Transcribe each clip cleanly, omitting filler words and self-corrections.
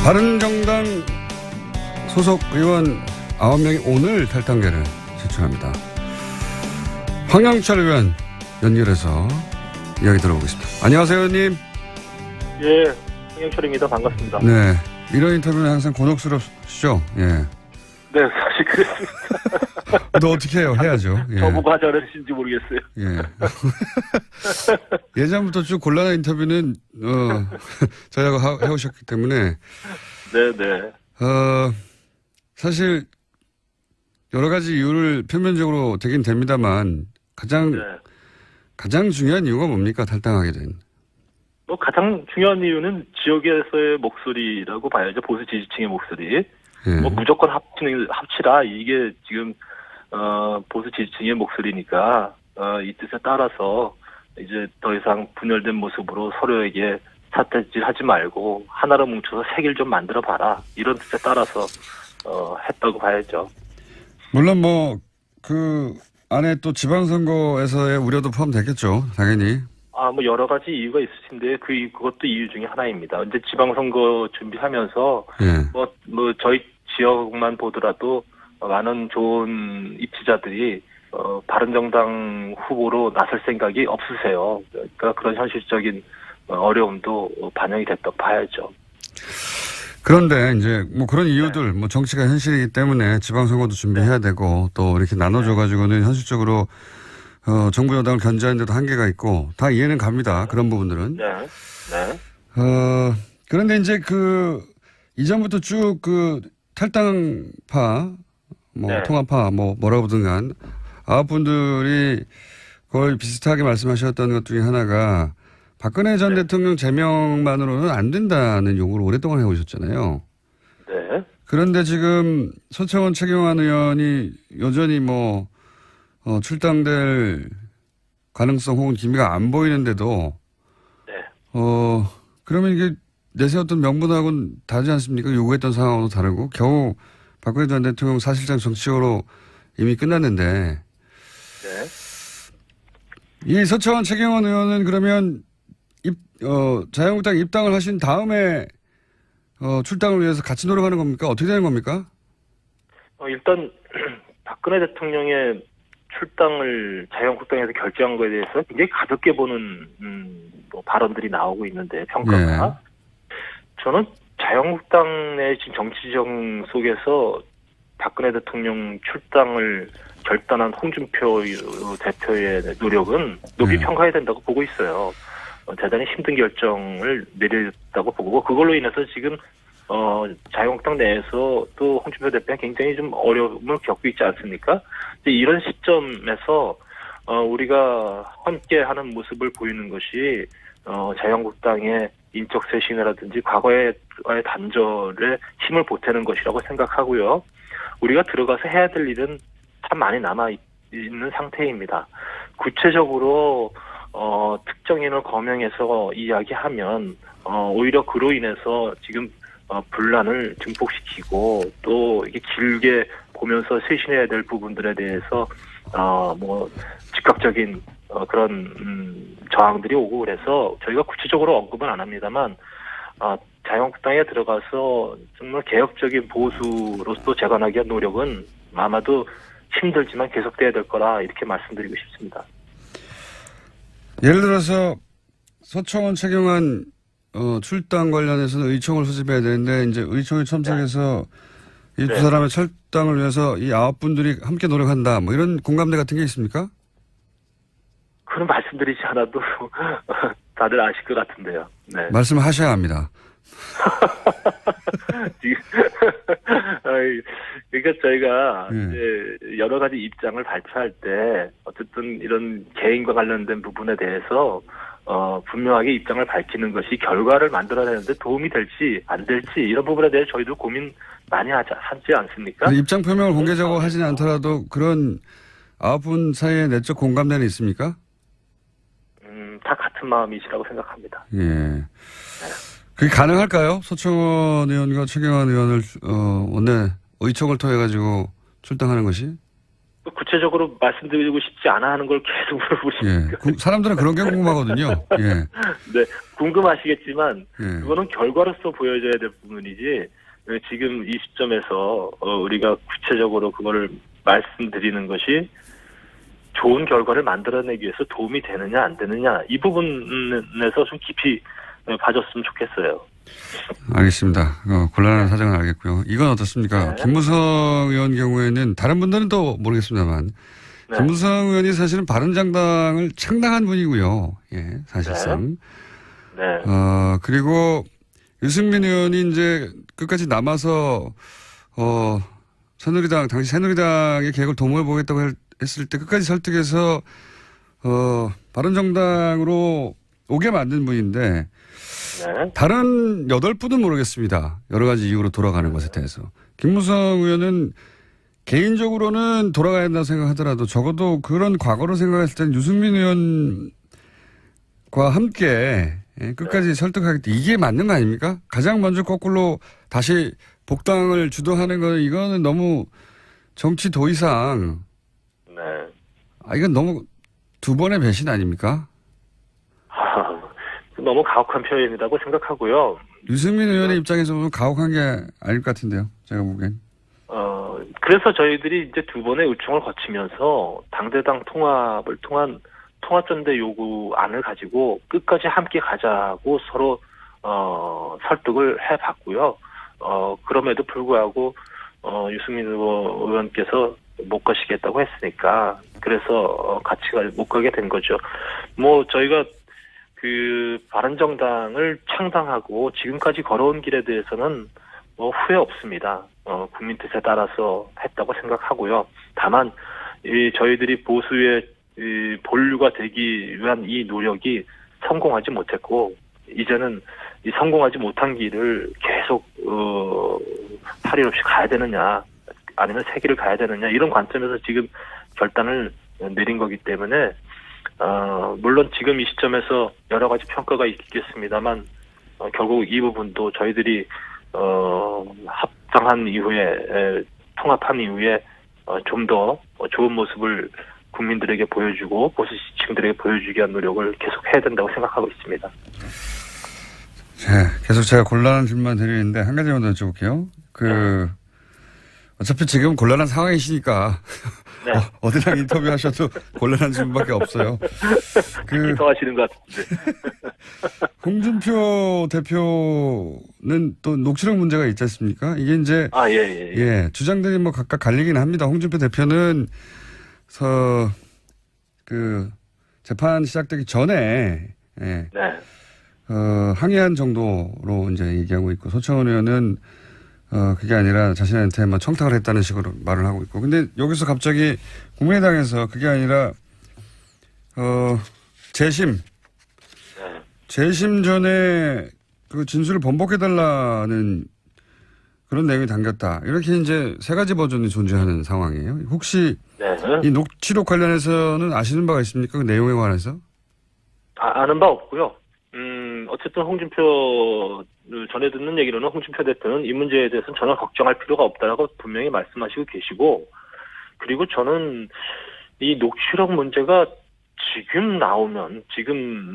바른정당 소속 의원 9명이 오늘 탈당계를 제출합니다. 황영철 의원 연결해서 이야기 들어보겠습니다. 안녕하세요, 의원님. 예, 황영철입니다. 반갑습니다. 네, 이런 인터뷰는 항상 곤혹스럽시죠? 예. 네, 사실 그랬습니다. 너 어떻게 해요? 해야죠. 예. 저보고 하지 않으신지 모르겠어요. 예. 예전부터 쭉 곤란한 인터뷰는 저희가 해오셨기 때문에 네네. 사실 여러 가지 이유를 표면적으로 되긴 됩니다만 가장 중요한 이유가 뭡니까? 탈당하게 된. 뭐 가장 중요한 이유는 지역에서의 목소리라고 봐야죠. 보수 지지층의 목소리. 예. 뭐 무조건 합치라 이게 지금 보수 지지층의 목소리니까 이 뜻에 따라서 이제 더 이상 분열된 모습으로 서로에게 삿대질하지 말고 하나로 뭉쳐서 색을 좀 만들어 봐라 이런 뜻에 따라서 했다고 봐야죠. 물론 뭐 그 안에 또 지방선거에서의 우려도 포함되겠죠, 당연히. 뭐 여러 가지 이유가 있으신데 그것도 이유 중에 하나입니다. 이제 지방선거 준비하면서 예. 뭐 저희 지역만 보더라도 많은 좋은 입지자들이 바른정당 후보로 나설 생각이 없으세요. 그러니까 그런 현실적인 어려움도 반영이 됐다고 봐야죠. 그런데 이제 뭐 그런 이유들, 뭐 정치가 현실이기 때문에 지방선거도 준비해야 되고 또 이렇게 나눠줘가지고는 현실적으로 정부 여당을 견제하는데도 한계가 있고 다 이해는 갑니다. 그런 부분들은. 네. 네. 그런데 이제 이전부터 쭉 탈당파, 네. 통합파, 뭐라고 보든 간 9분들이 거의 비슷하게 말씀하셨던 것 중에 하나가 박근혜 전 대통령 제명만으로는 안 된다는 요구를 오랫동안 해오셨잖아요. 네. 그런데 지금 서청원 최경환 의원이 여전히 출당될 가능성 혹은 기미가 안 보이는데도, 네. 그러면 이게 내세웠던 명분하고는 다르지 않습니까? 요구했던 상황하고도 다르고, 겨우 박근혜 전 대통령 사실상 정치적으로 이미 끝났는데, 네. 이 서청원 최경환 의원은 그러면 자유한국당 입당을 하신 다음에 출당을 위해서 같이 노력하는 겁니까? 어떻게 되는 겁니까? 일단 박근혜 대통령의 출당을 자유한국당에서 결정한 거에 대해서 굉장히 가볍게 보는 발언들이 나오고 있는데 평가가 저는 자유한국당 내 지금 정치정 속에서 박근혜 대통령 출당을 결단한 홍준표 대표의 노력은 높이 평가해야 된다고 보고 있어요. 대단히 힘든 결정을 내렸다고 보고 그걸로 인해서 지금 자유한국당 내에서 또 홍준표 대표가 굉장히 좀 어려움을 겪고 있지 않습니까? 이제 이런 시점에서 우리가 함께하는 모습을 보이는 것이 자유한국당의 인적 쇄신이라든지 과거의 단절에 힘을 보태는 것이라고 생각하고요. 우리가 들어가서 해야 될 일은 참 많이 남아 있는 상태입니다. 구체적으로 특정인을 거명해서 이야기하면 오히려 그로 인해서 지금 분란을 증폭시키고 또 이게 길게 보면서 쇄신해야 될 부분들에 대해서 즉각적인 그런 저항들이 오고 그래서 저희가 구체적으로 언급은 안 합니다만 자유한국당에 들어가서 정말 개혁적인 보수로서 재건하기 위한 노력은 아마도 힘들지만 계속돼야 될 거라 이렇게 말씀드리고 싶습니다. 예를 들어서 서청원 최경환 출당 관련해서는 의총을 소집해야 되는데 이제 의총에 참석해서 이 두 사람의 철당을 위해서 이 9분들이 함께 노력한다 뭐 이런 공감대 같은 게 있습니까? 그런 말씀드리지 않아도 다들 아실 것 같은데요. 네. 말씀하셔야 합니다. 그러니까 저희가 이제 여러 가지 입장을 발표할 때 어쨌든 이런 개인과 관련된 부분에 대해서 분명하게 입장을 밝히는 것이 결과를 만들어내는데 도움이 될지 안 될지 이런 부분에 대해 저희도 고민 많이 하지 않습니까? 입장 표명을 공개적으로 하지는 않더라도 그런 9분 사이에 내적 공감대는 있습니까? 다 같은 마음이시라고 생각합니다. 예. 그게 가능할까요? 서청원 의원과 최경환 의원을 원내 의총을 통해 가지고 출당하는 것이? 구체적으로 말씀드리고 싶지 않아 하는 걸 계속 물어보시니까. 예. 사람들은 그런 게 궁금하거든요. 예. 네, 궁금하시겠지만 예. 그거는 결과로서 보여져야 될 부분이지 지금 이 시점에서 우리가 구체적으로 그거를 말씀드리는 것이 좋은 결과를 만들어내기 위해서 도움이 되느냐 안 되느냐 이 부분에서 좀 깊이 봐줬으면 좋겠어요. 알겠습니다. 곤란한 사정은 알겠고요. 이건 어떻습니까? 네. 김무성 의원 경우에는 다른 분들은 또 모르겠습니다만 네. 김무성 의원이 사실은 바른정당을 창당한 분이고요. 예, 사실상. 네. 그리고 유승민 의원이 이제 끝까지 남아서 당시 새누리당의 계획을 도모해 보겠다고 했을 때 끝까지 설득해서 바른정당으로 오게 만든 분인데 네. 다른 8분은 모르겠습니다. 여러 가지 이유로 돌아가는 것에 대해서. 김무성 의원은 개인적으로는 돌아가야 한다고 생각하더라도 적어도 그런 과거로 생각했을 때는 유승민 의원과 함께 끝까지 설득하겠다. 이게 맞는 거 아닙니까? 가장 먼저 거꾸로 다시 복당을 주도하는 건 이거는 너무 정치 도의상 이건 너무 두 번의 배신 아닙니까? 너무 가혹한 표현이라고 생각하고요. 유승민 의원의 입장에서 보면 가혹한 게 아닐 것 같은데요. 제가 보기엔. 그래서 저희들이 이제 두 번의 의총을 거치면서 당대당 통합을 통한 통합전대 요구안을 가지고 끝까지 함께 가자고 서로 설득을 해봤고요. 그럼에도 불구하고 유승민 의원께서 못 가시겠다고 했으니까 그래서 같이 못 가게 된 거죠. 뭐 저희가 그 바른정당을 창당하고 지금까지 걸어온 길에 대해서는 뭐 후회 없습니다. 국민 뜻에 따라서 했다고 생각하고요. 다만 저희들이 보수의 본류가 되기 위한 이 노력이 성공하지 못했고 이제는 이 성공하지 못한 길을 계속 탈일 없이 가야 되느냐 아니면 새 길을 가야 되느냐 이런 관점에서 지금 결단을 내린 거기 때문에 물론 지금 이 시점에서 여러 가지 평가가 있겠습니다만 결국 이 부분도 저희들이 합당한 이후에 통합한 이후에 좀 더 좋은 모습을 국민들에게 보여주고 보수 지층들에게 보여주기 위한 노력을 계속 해야 된다고 생각하고 있습니다. 네, 계속 제가 곤란한 질문만 드리는데 한 가지만 더 여쭤볼게요. 어차피 지금 곤란한 상황이시니까 네. 어디랑 인터뷰하셔도 곤란한 질문밖에 없어요. 더 하시는 것 같은데. 홍준표 대표는 또 녹취록 문제가 있지 않습니까? 이게 이제 예, 주장들이 뭐 각각 갈리긴 합니다. 홍준표 대표는 재판 시작되기 전에 항의한 정도로 이제 얘기하고 있고 소청원 의원은 그게 아니라 자신한테 뭐 청탁을 했다는 식으로 말을 하고 있고. 근데 여기서 갑자기 국민의당에서 그게 아니라, 재심 전에 그 진술을 번복해달라는 그런 내용이 담겼다. 이렇게 이제 세 가지 버전이 존재하는 상황이에요. 혹시 이 녹취록 관련해서는 아시는 바가 있습니까? 그 내용에 관해서? 아는 바 없고요. 어쨌든 홍준표 전에 듣는 얘기로는 홍준표 대표는 이 문제에 대해서는 전혀 걱정할 필요가 없다라고 분명히 말씀하시고 계시고 그리고 저는 이 녹취록 문제가 지금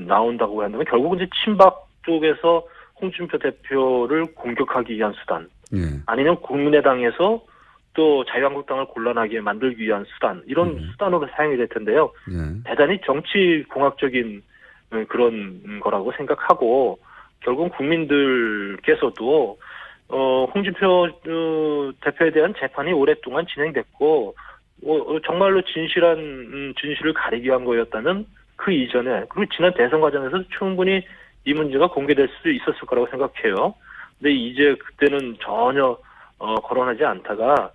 나온다고 한다면 결국은 이제 친박 쪽에서 홍준표 대표를 공격하기 위한 수단 아니면 국민의당에서 또 자유한국당을 곤란하게 만들기 위한 수단 이런 수단으로 사용이 될 텐데요. 대단히 정치 공학적인 그런 거라고 생각하고 결국 국민들께서도 홍준표 대표에 대한 재판이 오랫동안 진행됐고 정말로 진실을 가리기 위한 거였다면 그 이전에 그리고 지난 대선 과정에서 충분히 이 문제가 공개될 수도 있었을 거라고 생각해요. 근데 이제 그때는 전혀 거론하지 않다가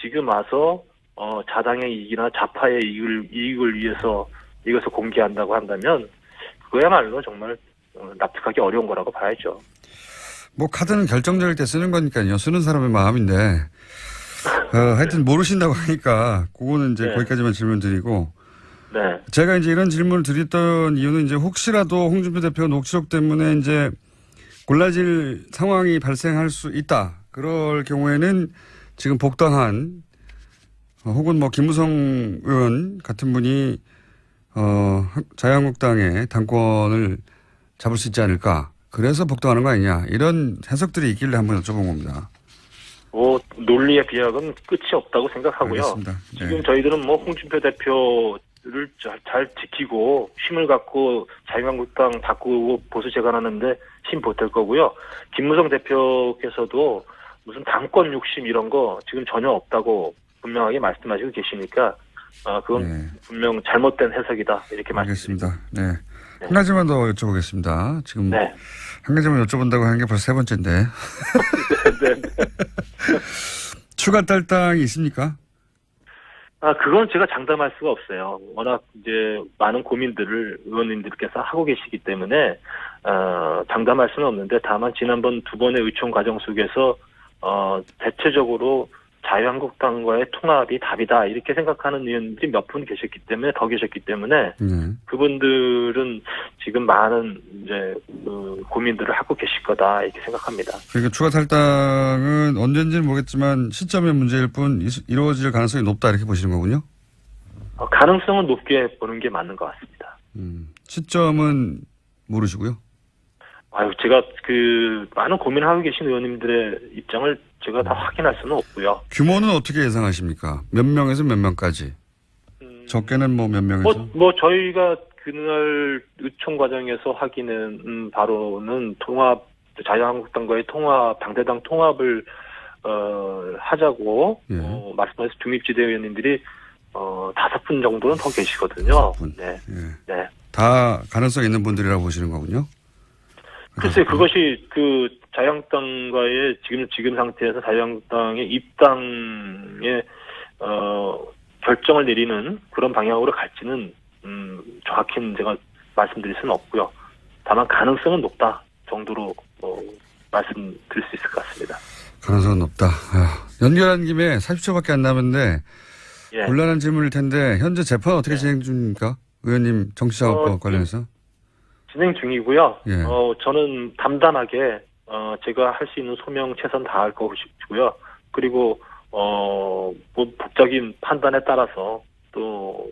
지금 와서 자당의 이익이나 좌파의 이익을 위해서 이것을 공개한다고 한다면 그야말로 정말 납득하기 어려운 거라고 봐야죠. 뭐 카드는 결정적일 때 쓰는 거니까요. 쓰는 사람의 마음인데 하여튼 모르신다고 하니까 그거는 이제 거기까지만 질문 드리고 제가 이제 이런 질문을 드렸던 이유는 이제 혹시라도 홍준표 대표 녹취록 때문에 이제 골라질 상황이 발생할 수 있다. 그럴 경우에는 지금 복당한 혹은 뭐 김무성 의원 같은 분이 자유한국당의 당권을 잡을 수 있지 않을까. 그래서 복당하는 거 아니냐. 이런 해석들이 있길래 한번 여쭤본 겁니다. 논리의 비약은 끝이 없다고 생각하고요. 알겠습니다. 네. 지금 저희들은 뭐 홍준표 대표를 잘 지키고 힘을 갖고 자유한국당 바꾸고 보수 재건하는데 힘 보탤 거고요. 김무성 대표께서도 무슨 당권 욕심 이런 거 지금 전혀 없다고 분명하게 말씀하시고 계시니까 그건 네. 분명 잘못된 해석이다 이렇게 말씀드립니다. 알겠습니다. 네. 한 가지만 더 여쭤보겠습니다. 지금 네. 한 가지만 여쭤본다고 하는 게 벌써 세 번째인데. 네. 추가 탈당이 있습니까? 그건 제가 장담할 수가 없어요. 워낙 이제 많은 고민들을 의원님들께서 하고 계시기 때문에 장담할 수는 없는데 다만 지난번 두 번의 의총 과정 속에서 대체적으로 자유한국당과의 통합이 답이다 이렇게 생각하는 의원들이 몇 분 계셨기 때문에 그분들은 지금 많은 이제 고민들을 하고 계실 거다 이렇게 생각합니다. 그러니까 추가 탈당은 언제인지는 모르겠지만 시점의 문제일 뿐 이루어질 가능성이 높다 이렇게 보시는 거군요. 가능성은 높게 보는 게 맞는 것 같습니다. 시점은 모르시고요. 제가 많은 고민을 하고 계신 의원님들의 입장을 제가 다 확인할 수는 없고요. 규모는 어떻게 예상하십니까? 몇 명에서 몇 명까지? 적게는 뭐 몇 명에서? 저희가 그날 의총 과정에서 확인은 바로는 자유한국당과의 당대당 통합을 하자고 예. 말씀하신 중립지대 의원님들이 5분 정도는 더 계시거든요. 5분. 네. 예. 네. 다 가능성 있는 분들이라고 보시는 거군요. 글쎄 그것이 자유한국당과의 지금 상태에서 자유한국당의 입당의 결정을 내리는 그런 방향으로 갈지는 정확히는 제가 말씀드릴 수는 없고요. 다만 가능성은 높다 정도로 말씀드릴 수 있을 것 같습니다. 가능성은 높다. 연결한 김에 40초밖에 안 남았는데 예. 곤란한 질문일 텐데 현재 재판 어떻게 진행 중입니까? 의원님 정치자금법 관련해서. 진행 중이고요. 예. 저는 담담하게 제가 할 수 있는 소명 최선 다할 것이고요. 그리고 법적인 판단에 따라서 또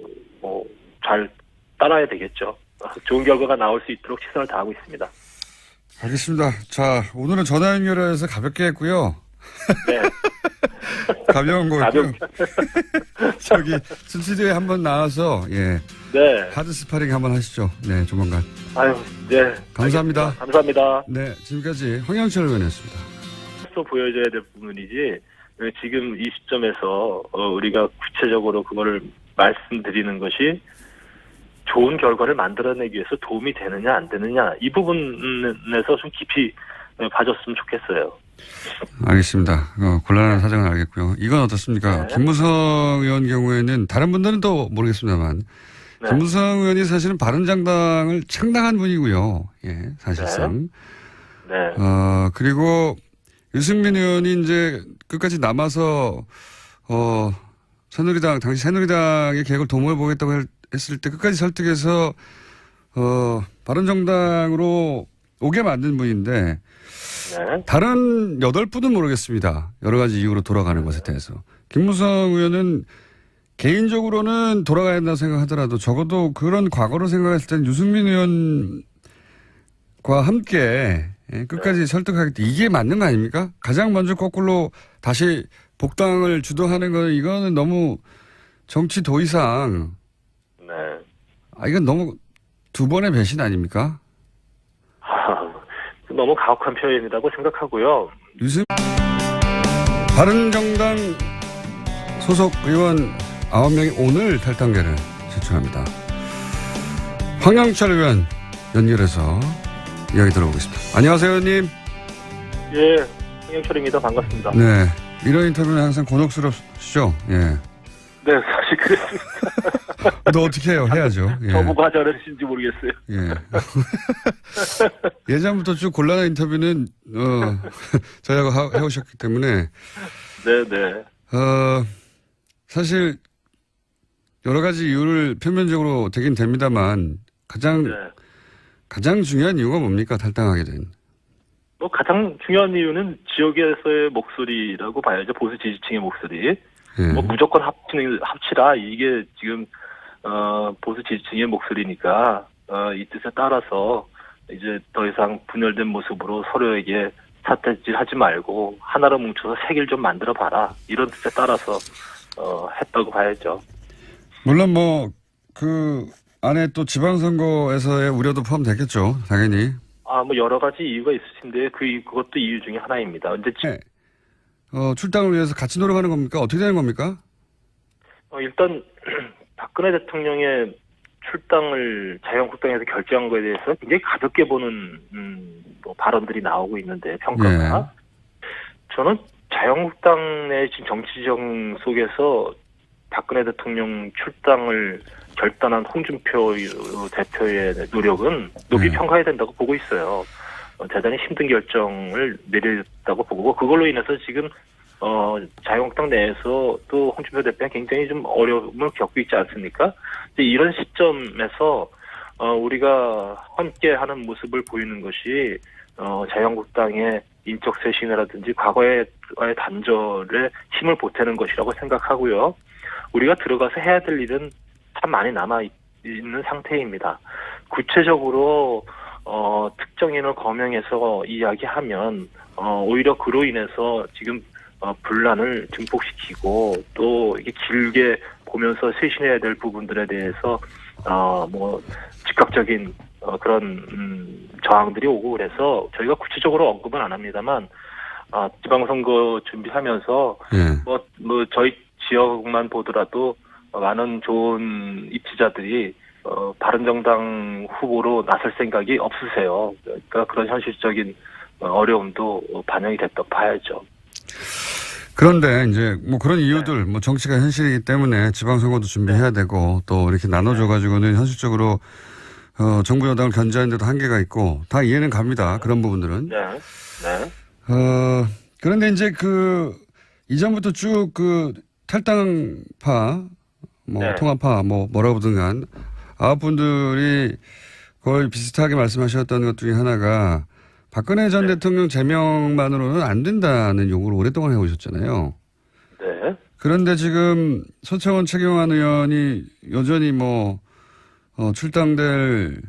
잘 따라야 되겠죠. 좋은 결과가 나올 수 있도록 최선을 다하고 있습니다. 알겠습니다. 자, 오늘은 전화 연결해서 가볍게 했고요. 네. 가벼운 거였고요. 저기 스튜디오에 한번 나와서 네. 하드 스파링 한번 하시죠. 네, 조만간. 네. 감사합니다. 알겠습니다. 감사합니다. 네, 지금까지 황영철 의원이었습니다. 또 보여줘야 될 부분이지 지금 이 시점에서 우리가 구체적으로 그거를 말씀드리는 것이 좋은 결과를 만들어내기 위해서 도움이 되느냐 안 되느냐 이 부분에서 좀 깊이 봐줬으면 좋겠어요. 알겠습니다. 곤란한 사정은 알겠고요. 이건 어떻습니까? 네. 김무성 의원 경우에는 다른 분들은 또 모르겠습니다만 네. 김무성 의원이 사실은 바른정당을 창당한 분이고요. 예, 사실상. 네. 그리고 유승민 의원이 이제 끝까지 남아서 당시 새누리당의 계획을 도모해 보겠다고 했을 때 끝까지 설득해서 바른정당으로 오게 만든 분인데 네. 다른 8분은 모르겠습니다. 여러 가지 이유로 돌아가는 것에 대해서. 김무성 의원은 개인적으로는 돌아가야 한다고 생각하더라도 적어도 그런 과거로 생각했을 때는 유승민 의원과 함께 끝까지 설득하겠다. 이게 맞는 거 아닙니까? 가장 먼저 거꾸로 다시 복당을 주도하는 건 이거는 너무 정치 도의상 이건 너무 두 번의 배신 아닙니까? 너무 가혹한 표현이라고 생각하고요. 바른정당 소속 의원 9명이 오늘 탈당계를 제출합니다. 황영철 의원 연결해서 이야기 들어보겠습니다. 안녕하세요, 의원님. 예, 황영철입니다. 반갑습니다. 네, 이런 인터뷰는 항상 곤혹스럽시죠? 예. 네, 사실 그랬습니다. 너 어떻게 해요? 해야죠. 예. 저보고 하자는지 모르겠어요. 예. 예전부터 쭉 곤란한 인터뷰는 저희하고 해오셨기 때문에 네네. 사실 여러 가지 이유를 표면적으로 되긴 됩니다만 가장 중요한 이유가 뭡니까? 탈당하게 된. 가장 중요한 이유는 지역에서의 목소리라고 봐야죠. 보수 지지층의 목소리. 예. 뭐 무조건 합치라 이게 지금 보수 지지층의 목소리니까 이 뜻에 따라서 이제 더 이상 분열된 모습으로 서로에게 삿대질하지 말고 하나로 뭉쳐서 색일 좀 만들어 봐라 이런 뜻에 따라서 했다고 봐야죠. 물론 뭐 그 안에 또 지방선거에서의 우려도 포함되겠죠, 당연히. 뭐 여러 가지 이유가 있으신데 그것도 이유 중에 하나입니다. 근데 네. 출당을 위해서 같이 노력하는 겁니까? 어떻게 되는 겁니까? 일단 박근혜 대통령의 출당을 자유한국당에서 결정한 것에 대해서 굉장히 가볍게 보는 뭐 발언들이 나오고 있는데 평가가 저는 자유한국당 내 지금 정치정 속에서 박근혜 대통령 출당을 결단한 홍준표 대표의 노력은 높이 평가해야 된다고 보고 있어요. 대단히 힘든 결정을 내렸다고 보고 그걸로 인해서 지금 자유한국당 내에서 또 홍준표 대표가 굉장히 좀 어려움을 겪고 있지 않습니까? 이런 시점에서 우리가 함께하는 모습을 보이는 것이 자유한국당의 인적 쇄신이라든지 과거의 단절에 힘을 보태는 것이라고 생각하고요. 우리가 들어가서 해야 될 일은 참 많이 남아 있는 상태입니다. 구체적으로 특정인을 거명해서 이야기하면 오히려 그로 인해서 지금 분란을 증폭시키고 또 이게 길게 보면서 쇄신해야 될 부분들에 대해서 뭐 즉각적인 그런 저항들이 오고 그래서 저희가 구체적으로 언급은 안 합니다만 지방선거 준비하면서 뭐 저희 지역만 보더라도 많은 좋은 입지자들이 바른정당 후보로 나설 생각이 없으세요. 그러니까 그런 현실적인 어려움도 반영이 됐다고 봐야죠. 그런데 이제 뭐 그런 이유들, 뭐 정치가 현실이기 때문에 지방선거도 준비해야 되고 또 이렇게 나눠줘가지고는 현실적으로 정부 여당을 견제하는 데도 한계가 있고 다 이해는 갑니다. 그런 부분들은. 그런데 이제 이전부터 쭉 탈당파, 통합파, 뭐라고 보든 간 아홉 분들이 거의 비슷하게 말씀하셨던 것 중에 하나가 박근혜 전 대통령 제명만으로는 안 된다는 요구를 오랫동안 해오셨잖아요. 그런데 지금 서청원 최경환 의원이 여전히 출당될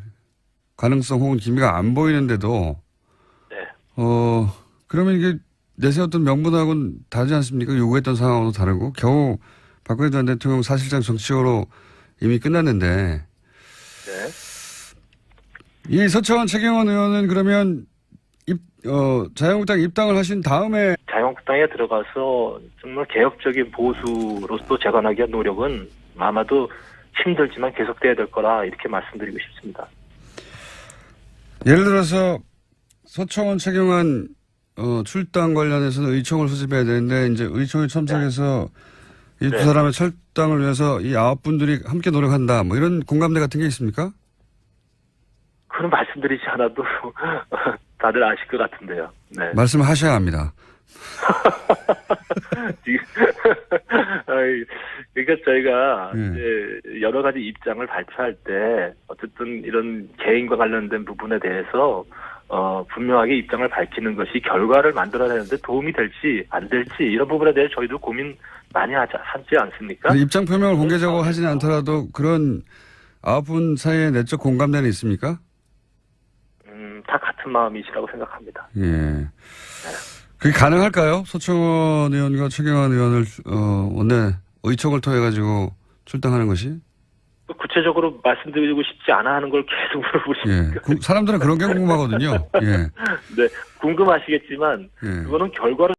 가능성 혹은 기미가 안 보이는데도 그러면 이게 내세웠던 명분하고는 다르지 않습니까? 요구했던 상황하고도 다르고 겨우 박근혜 전 대통령 사실상 정치적으로 이미 끝났는데 이 서청원 최경환 의원은 그러면 자유한국당 입당을 하신 다음에 자유한국당에 들어가서 정말 개혁적인 보수로서 재건하기 위한 노력은 아마도 힘들지만 계속돼야 될 거라 이렇게 말씀드리고 싶습니다. 예를 들어서 서청원 최경환 출당 관련해서는 의총을 소집해야 되는데 이제 의총에 참석해서 이 두 사람의 철당을 위해서 이 아홉 분들이 함께 노력한다 뭐 이런 공감대 같은 게 있습니까? 그런 말씀드리지 않아도 다들 아실 것 같은데요. 말씀하셔야 합니다. 그러니까 저희가 이제 여러 가지 입장을 발표할 때 어쨌든 이런 개인과 관련된 부분에 대해서 분명하게 입장을 밝히는 것이 결과를 만들어내는데 도움이 될지 안 될지 이런 부분에 대해 저희도 고민 많이 하지 않습니까? 입장 표명을 공개적으로 하지는 않더라도 그런 아홉 분 사이에 내적 공감대는 있습니까? 다 같은 마음이시라고 생각합니다. 그게 가능할까요? 서청원 의원과 최경환 의원을 원내 의총을 통해 가지고 출당하는 것이? 구체적으로 말씀드리고 싶지 않아 하는 걸 계속 물어보시니까. 사람들은 그런 게 궁금하거든요. 궁금하시겠지만 그거는 결과를